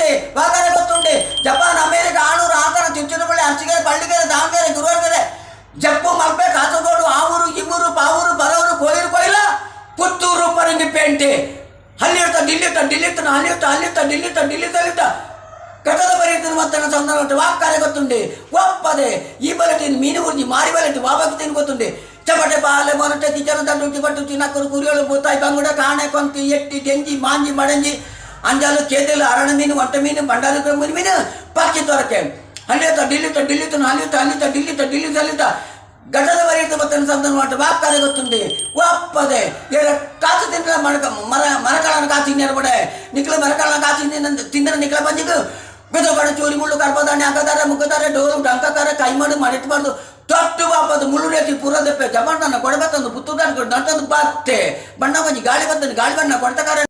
ಗೊತ್ತುಂಡೆ ವಾಕರೆ ಗೊತ್ತುಂಡೆ Japan America ಆಣೂರು ಆಕರ ಚುಂಚನಪಳ್ಳಿ ಅರ್ಚಿಗೆರೆ ಪಳ್ಳಿಗೆರೆ Davanagere ಗುರುವಾರಗೆರೆ ಜಪ್ಪು ಮಲ್ಪೆ ಕಾಸರಗೋಡು ಆವೂರು ಇವೂರು ಪಾವೂರು ಬರವರು ಕೊಯ್ಲ ಪುತ್ತೂರು ಪರಂಗಿ ಪೇಂಟೆ ಅಲ್ಲಿರ್ತ ಡಿಲ್ಲಿತ್ತ ಕಟದ ಬರೀತಿನ ಮತ್ತನ ಸಂದರ್ಭ ವಾಕ್ಕಾರೆ ಗೊತ್ತುಂಡೆ ಒಪ್ಪದೆ ಈ ಬಲಟಿನ ಮೀನು ಉರ್ಜಿ ಮಾರಿ ಬಲಟಿ ವಾಬಕ್ತಿನ ಗೊತ್ತುಂಡೆ ಚಪಟೆ ಬಾಲೆ ಮೊನಟೆ ಕಿಚನ ದಂಡು ಬಟ್ಟು ತಿನ್ನಕ್ಕರು ಕುರಿಯೋಳು ಬೂತಾಯಿ ಬಂಗುಡ ಕಾಣೆ ಕೊಂತಿ ಎಟ್ಟಿ ಡೆಂಜಿ ಮಾಂಜಿ ಮಡಂಜಿ ಅಂಜಾಲು ಕೇದಲು ಅರಣ ಮೀನು ಒಂಟ ಮೀನು ಬಂಡಾಲು ಮೀನು ಪಕ್ಕಿ ತೊರಕೆ ಡಿಲ್ಲಿತ್ತ ಗಟದ ಬರೀತ ಮತ್ತನ ಸಂದರ್ಭ ವಾಕ್ಕಾರೆ ಗೊತ್ತುಂಡೆ ಒಪ್ಪದೆ ಕಾಸು ತಿನ್ನ ಮರಕಾಳನ ಕಾಸು ತಿನ್ನಬಡೆ ನಿಕ್ಲ ಮರಕಾಳನ ಕಾಸು ತಿಂದ್ರ ನಿಕ್ಲ ಬಂಜಿಗೂ ಬೆದಗಡ ಚೋರಿ ಮುಳ್ಳು ಕರ್ಪದಾಣೆ ಅಂಕದಾರ ಮುಖದಾರೆ ಡೋರು ಡಂಕಕಾರ ಕೈ ಮಾಡಿ ಮಾಡಿಟ್ಬಾರ್ದು ತೊಟ್ಟು ಬಾಪದು ಮುಳ್ಳು ರೇತಿ ಪುರದಪ್ಪೆ ಜಪಾನ್ ಕೊಡಬೇಕಂದು ಪುತ್ತೂರು ದಂಟಂದು ಬತ್ತೆ ಬಣ್ಣ ಬಂಜಿ ಗಾಳಿ ಬರ್ತದೆ ಗಾಳಿ ಬಣ್ಣ ಕೊಡ್ತಕಾರ